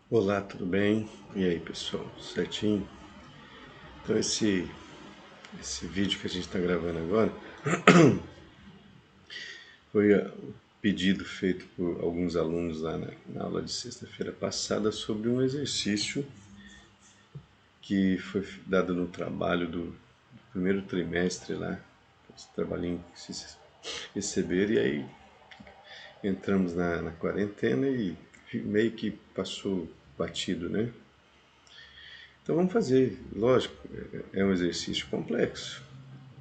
Olá, tudo bem? E aí, pessoal, certinho? Então, esse vídeo que a gente está gravando agora foi um pedido feito por alguns alunos lá na aula de sexta-feira passada sobre um exercício que foi dado no trabalho do primeiro trimestre lá, esse trabalhinho que vocês receberam, e aí entramos na quarentena e meio que passou batido, né? Então vamos fazer, lógico, é um exercício complexo,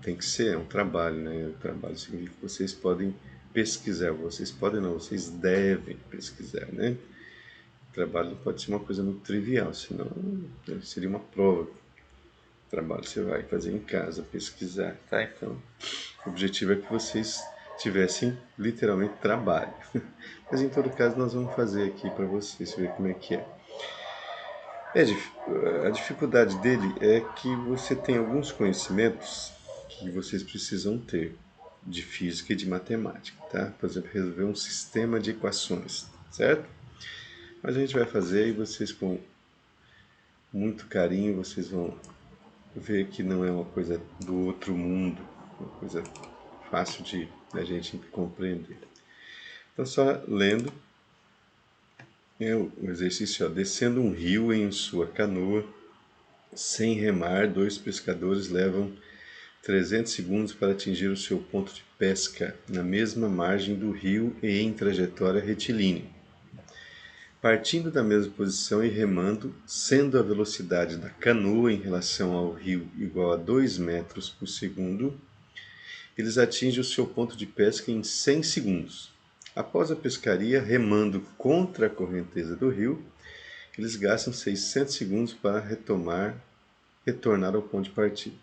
tem que ser, é um trabalho, né? O trabalho significa que vocês podem pesquisar, vocês podem não, vocês devem pesquisar, né? O trabalho não pode ser uma coisa muito trivial, senão seria uma prova. O trabalho você vai fazer em casa, pesquisar, tá? Então, o objetivo é que vocês tivessem literalmente trabalho. Mas em todo caso, nós vamos fazer aqui para vocês ver como é que é. É, a dificuldade dele é que você tem alguns conhecimentos que vocês precisam ter de física e de matemática, tá? Por exemplo, resolver um sistema de equações, certo? Mas a gente vai fazer e vocês com muito carinho vocês vão ver que não é uma coisa do outro mundo, uma coisa fácil de da gente compreender. Então só lendo o exercício, ó, descendo um rio em sua canoa, sem remar, dois pescadores levam 300 segundos para atingir o seu ponto de pesca na mesma margem do rio e em trajetória retilínea. Partindo da mesma posição e remando, sendo a velocidade da canoa em relação ao rio igual a 2 metros por segundo, eles atingem o seu ponto de pesca em 100 segundos. Após a pescaria, remando contra a correnteza do rio, eles gastam 600 segundos para retornar ao ponto de partida.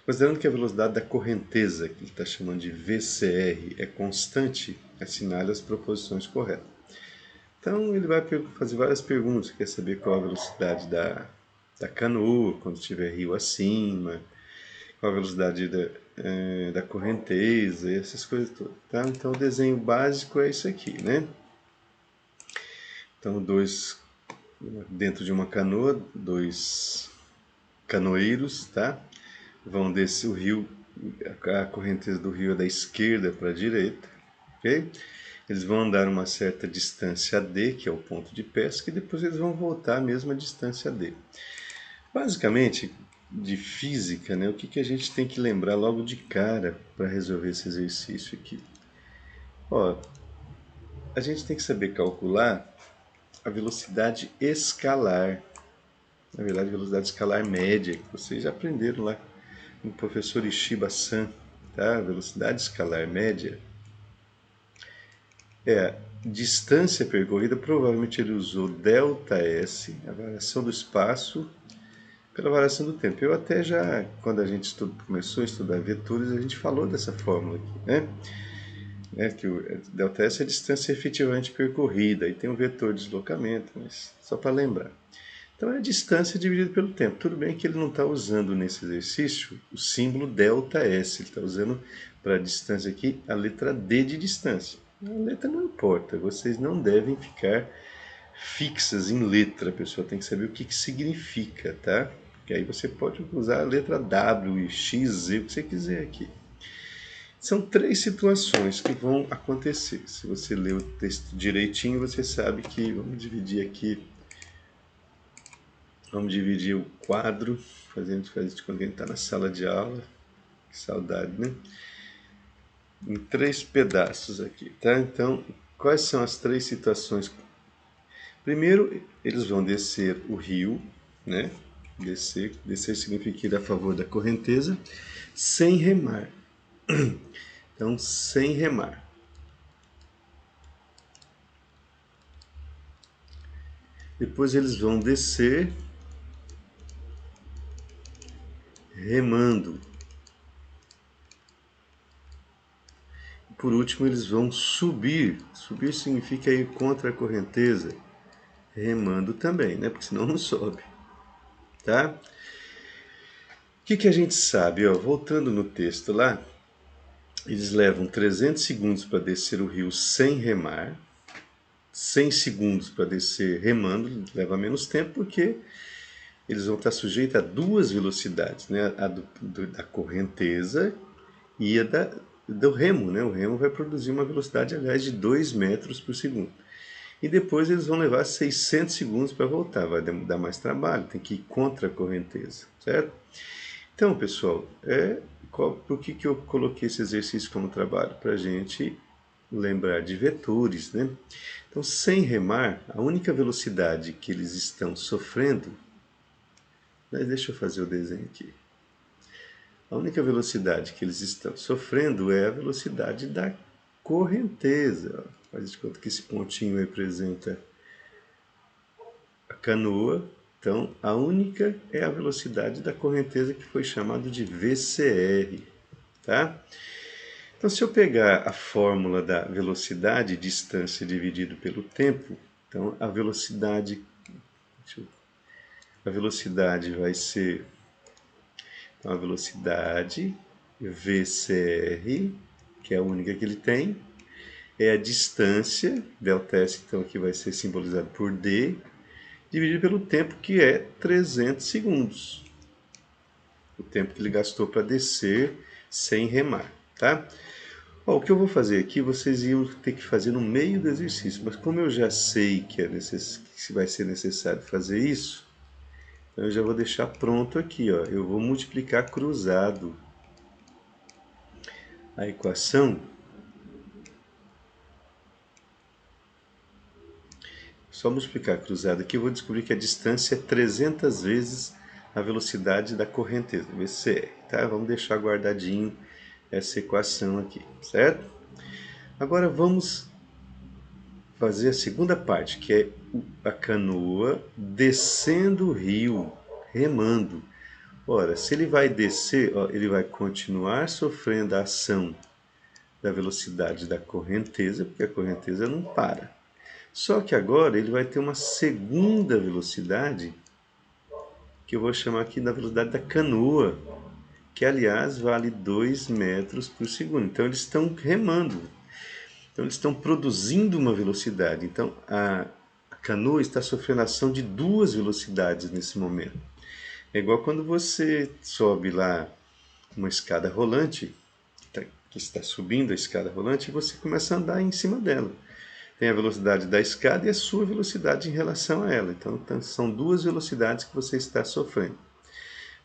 Considerando que a velocidade da correnteza, que ele está chamando de VCR, é constante, assinale as proposições corretas. Então ele vai fazer várias perguntas, quer saber qual a velocidade da canoa, quando tiver rio acima, qual a velocidade da correnteza, essas coisas todas. Tá? Então o desenho básico é isso aqui, né? Então dentro de uma canoa, dois canoeiros, tá? Vão descer o rio, a correnteza do rio é da esquerda para a direita, ok? Eles vão andar uma certa distância D, que é o ponto de pesca, e depois eles vão voltar a mesma distância D. Basicamente, de física, né, o que a gente tem que lembrar logo de cara para resolver esse exercício aqui? Ó, a gente tem que saber calcular a velocidade escalar, na verdade, a velocidade escalar média, que vocês já aprenderam lá com o professor Ishiba-san, tá? A velocidade escalar média é a distância percorrida, provavelmente ele usou ΔS, a variação do espaço, pela variação do tempo. Eu até já, quando a gente começou a estudar vetores, a gente falou dessa fórmula aqui, né? Que o ΔS é a distância efetivamente percorrida, e tem o vetor de deslocamento, mas só para lembrar. Então é a distância dividida pelo tempo. Tudo bem que ele não está usando nesse exercício o símbolo ΔS, ele está usando para a distância aqui a letra D de distância. A letra não importa, vocês não devem ficar fixas em letra, a pessoa tem que saber o que significa, tá? Que aí você pode usar a letra W, X, Z, o que você quiser aqui. São três situações que vão acontecer. Se você ler o texto direitinho, você sabe que, vamos dividir aqui, vamos dividir o quadro, fazendo quando a gente está na sala de aula, que saudade, né? Em três pedaços aqui, tá? Então, quais são as três situações? Primeiro, eles vão descer o rio, né? Descer significa ir a favor da correnteza, sem remar. Então, sem remar. Depois eles vão descer remando. Por último, eles vão subir. Subir significa ir contra a correnteza, remando também, né? Porque senão não sobe, tá? O que a gente sabe? Ó, voltando no texto lá, eles levam 300 segundos para descer o rio sem remar, 100 segundos para descer remando, leva menos tempo, porque eles vão estar sujeitos a duas velocidades, né? Da correnteza e do remo, né? O remo vai produzir uma velocidade, aliás, de 2 metros por segundo. E depois eles vão levar 600 segundos para voltar, vai dar mais trabalho, tem que ir contra a correnteza, certo? Então, pessoal, por que eu coloquei esse exercício como trabalho? Para a gente lembrar de vetores, né? Então, sem remar, a única velocidade que eles estão sofrendo, mas deixa eu fazer o desenho aqui. A única velocidade que eles estão sofrendo é a velocidade da correnteza. Faz de conta que esse pontinho representa a canoa. Então, a única é a velocidade da correnteza, que foi chamado de VCR, tá? Então, se eu pegar a fórmula da velocidade, distância dividido pelo tempo, então a velocidade vai ser a velocidade VCR, que é a única que ele tem, é a distância, ΔS, então aqui vai ser simbolizado por D, dividido pelo tempo, que é 300 segundos. O tempo que ele gastou para descer sem remar, tá? Ó, o que eu vou fazer aqui, vocês iam ter que fazer no meio do exercício, mas como eu já sei que vai ser necessário fazer isso, então eu já vou deixar pronto aqui, ó. Eu vou multiplicar cruzado a equação. Só multiplicar cruzado aqui, eu vou descobrir que a distância é 300 vezes a velocidade da correnteza, VCR, tá? Vamos deixar guardadinho essa equação aqui, certo? Agora vamos fazer a segunda parte, que é a canoa descendo o rio, remando. Ora, se ele vai descer, ó, ele vai continuar sofrendo a ação da velocidade da correnteza, porque a correnteza não para. Só que agora ele vai ter uma segunda velocidade, que eu vou chamar aqui da velocidade da canoa, que aliás vale 2 metros por segundo. Então eles estão remando, então eles estão produzindo uma velocidade. Então a canoa está sofrendo ação de duas velocidades nesse momento. É igual quando você sobe lá uma escada rolante, que está subindo a escada rolante, e você começa a andar em cima dela. Tem a velocidade da escada e a sua velocidade em relação a ela. Então são duas velocidades que você está sofrendo.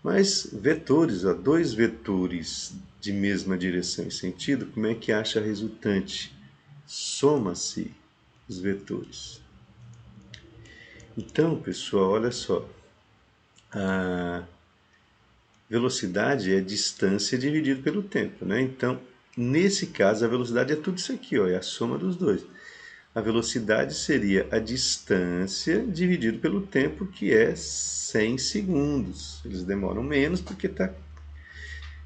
Mas vetores, ó, dois vetores de mesma direção e sentido, como é que acha a resultante? Soma-se os vetores. Então, pessoal, olha só. A velocidade é distância dividido pelo tempo, né? Então, nesse caso, a velocidade é tudo isso aqui, ó, é a soma dos dois. A velocidade seria a distância dividido pelo tempo, que é 100 segundos. Eles demoram menos porque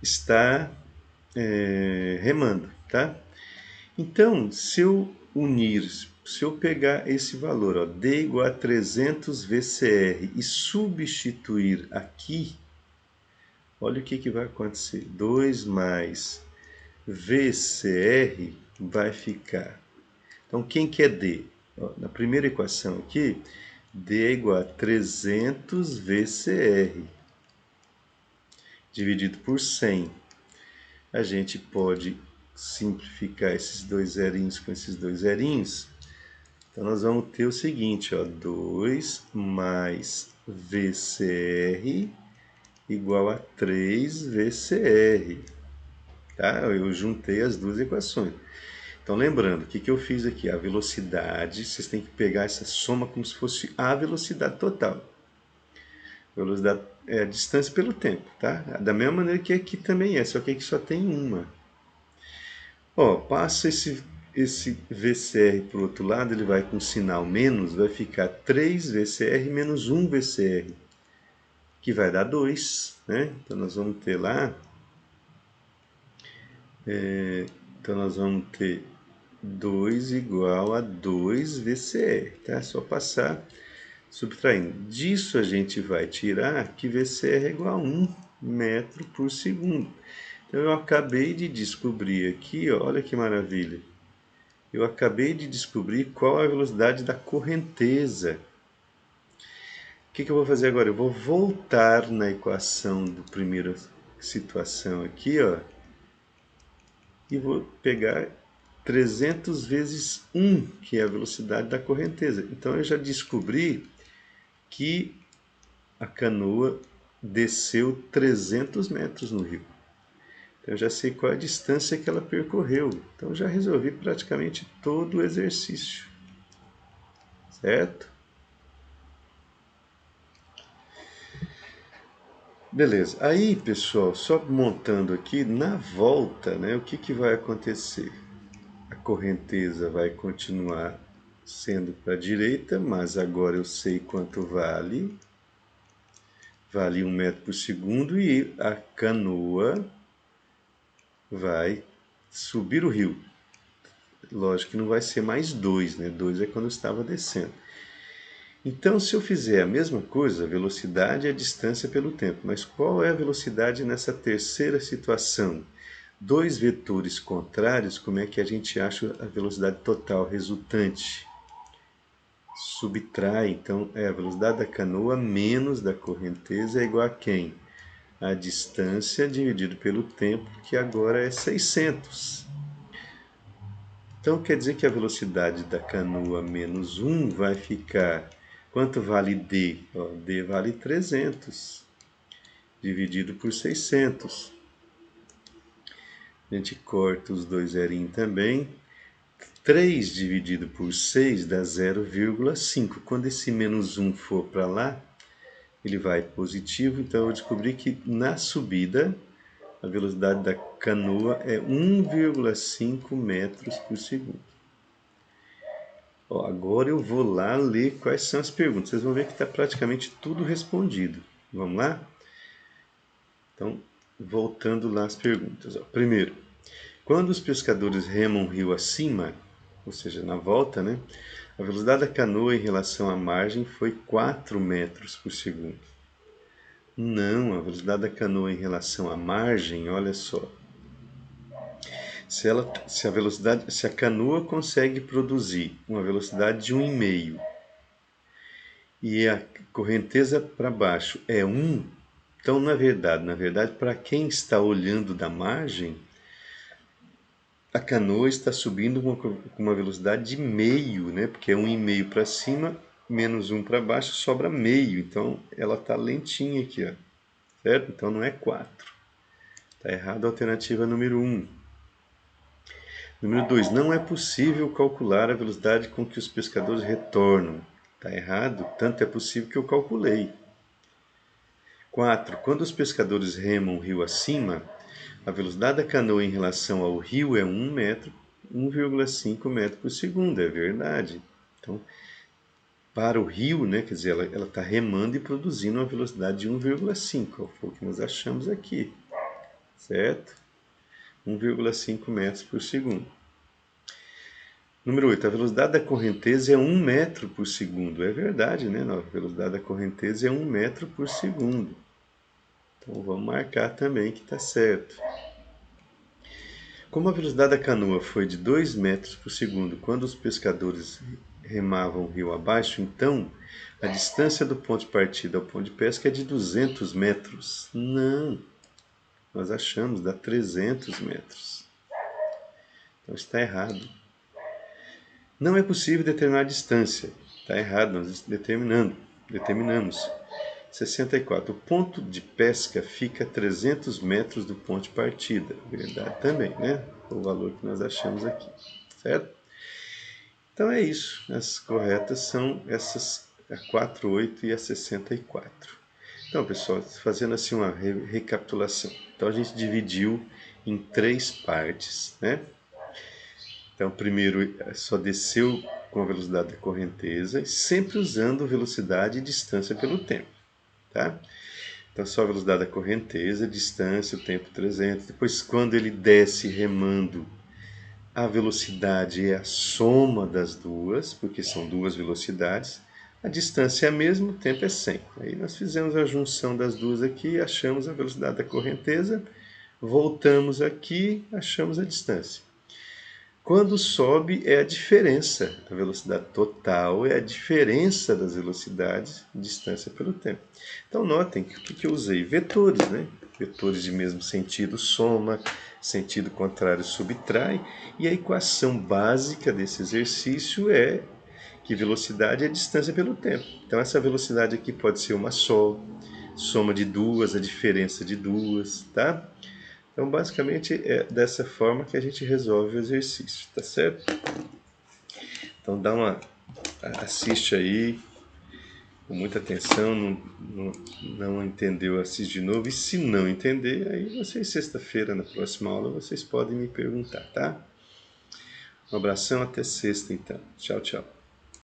está remando, tá? Então, se eu pegar esse valor, ó, D igual a 300 VCR e substituir aqui, olha o que vai acontecer. 2 mais VCR vai ficar. Então, quem que é D? Ó, na primeira equação aqui, D é igual a 300 VCR dividido por 100. A gente pode simplificar esses dois zerinhos com esses dois zerinhos. Então, nós vamos ter o seguinte, ó, 2 mais VCR igual a 3 VCR. Tá? Eu juntei as duas equações. Então, lembrando, o que eu fiz aqui? A velocidade, vocês têm que pegar essa soma como se fosse a velocidade total. A velocidade é a distância pelo tempo, tá? Da mesma maneira que aqui também é, só que aqui só tem uma. Ó, passa esse VCR para o outro lado, ele vai com sinal menos, vai ficar 3 VCR menos 1 VCR, que vai dar 2, né? Então nós vamos ter lá, então nós vamos ter 2 igual a 2 VCR, tá? Só passar subtraindo. Disso a gente vai tirar que VCR é igual a 1 metro por segundo. Então eu acabei de descobrir aqui, ó, olha que maravilha. eu acabei de descobrir qual é a velocidade da correnteza. O que eu vou fazer agora? Eu vou voltar na equação da primeira situação aqui, ó, e vou pegar 300 vezes 1, que é a velocidade da correnteza. Então eu já descobri que a canoa desceu 300 metros no rio. Então eu já sei qual é a distância que ela percorreu. Então eu já resolvi praticamente todo o exercício, certo? Beleza. Aí, pessoal, só montando aqui, na volta, né, o que vai acontecer? A correnteza vai continuar sendo para a direita, mas agora eu sei quanto vale. Vale 1 metro por segundo e a canoa vai subir o rio. Lógico que não vai ser mais 2, né? 2 é quando eu estava descendo. Então, se eu fizer a mesma coisa, a velocidade é a distância pelo tempo. Mas qual é a velocidade nessa terceira situação? Dois vetores contrários, como é que a gente acha a velocidade total resultante? Subtrai, então, a velocidade da canoa menos da correnteza é igual a quem? A distância dividido pelo tempo, que agora é 600. Então quer dizer que a velocidade da canoa menos 1 vai ficar... Quanto vale D? Ó, D vale 300, dividido por 600. A gente corta os dois zerinhos também. 3 dividido por 6 dá 0,5. Quando esse menos 1 for para lá, ele vai positivo. Então eu descobri que na subida a velocidade da canoa é 1,5 metros por segundo. Ó, agora eu vou lá ler quais são as perguntas. Vocês vão ver que está praticamente tudo respondido. Vamos lá? Então, voltando lá às perguntas. Ó. Primeiro, quando os pescadores remam rio acima, ou seja, na volta, né, a velocidade da canoa em relação à margem foi 4 metros por segundo. Não, a velocidade da canoa em relação à margem, olha só. Se a canoa consegue produzir uma velocidade de 1,5 e a correnteza para baixo é 1, então na verdade, para quem está olhando da margem, a canoa está subindo com uma velocidade de meio, né? Porque é 1,5 para cima, menos 1 para baixo, sobra meio. Então ela está lentinha aqui, ó, certo? Então não é 4. Está errado a alternativa número 1. Número 2. Não é possível calcular a velocidade com que os pescadores retornam. Está errado, tanto é possível que eu calculei. 4. Quando os pescadores remam rio acima, a velocidade da canoa em relação ao rio é 1 metro, 1,5 metro por segundo. É verdade. Então, para o rio, né, quer dizer, ela está remando e produzindo uma velocidade de 1,5. Foi o que nós achamos aqui, certo? 1,5 metros por segundo. Número 8. A velocidade da correnteza é 1 metro por segundo. É verdade, né? A velocidade da correnteza é 1 metro por segundo. Então vamos marcar também que está certo. Como a velocidade da canoa foi de 2 metros por segundo quando os pescadores remavam o rio abaixo, então a distância do ponto de partida ao ponto de pesca é de 200 metros. Não, nós achamos, dá 300 metros. Então está errado. Não é possível determinar a distância. Está errado, nós determinamos. 64. O ponto de pesca fica a 300 metros do ponto de partida. Verdade também, né? O valor que nós achamos aqui, certo? Então é isso. As corretas são essas, a 48 e a 64. Então, pessoal, fazendo assim uma recapitulação. Então a gente dividiu em 3 partes, né? Então, primeiro, só desceu com a velocidade da correnteza, sempre usando velocidade e distância pelo tempo, tá? Então, só a velocidade da correnteza, distância, o tempo 300. Depois, quando ele desce remando, a velocidade é a soma das duas, porque são duas velocidades. A distância é a mesma, o tempo é 100. Aí nós fizemos a junção das duas aqui, achamos a velocidade da correnteza, voltamos aqui, achamos a distância. Quando sobe é a diferença, a velocidade total é a diferença das velocidades de distância pelo tempo. Então notem que o que eu usei? Vetores, né? Vetores de mesmo sentido soma, sentido contrário subtrai, e a equação básica desse exercício é que velocidade é a distância pelo tempo. Então essa velocidade aqui pode ser uma só, soma de duas, a diferença de duas, tá? Então, basicamente, é dessa forma que a gente resolve o exercício, tá certo? Então, assiste aí com muita atenção, não entendeu, assiste de novo. E se não entender, aí vocês, sexta-feira, na próxima aula, vocês podem me perguntar, tá? Um abração, até sexta, então. Tchau, tchau.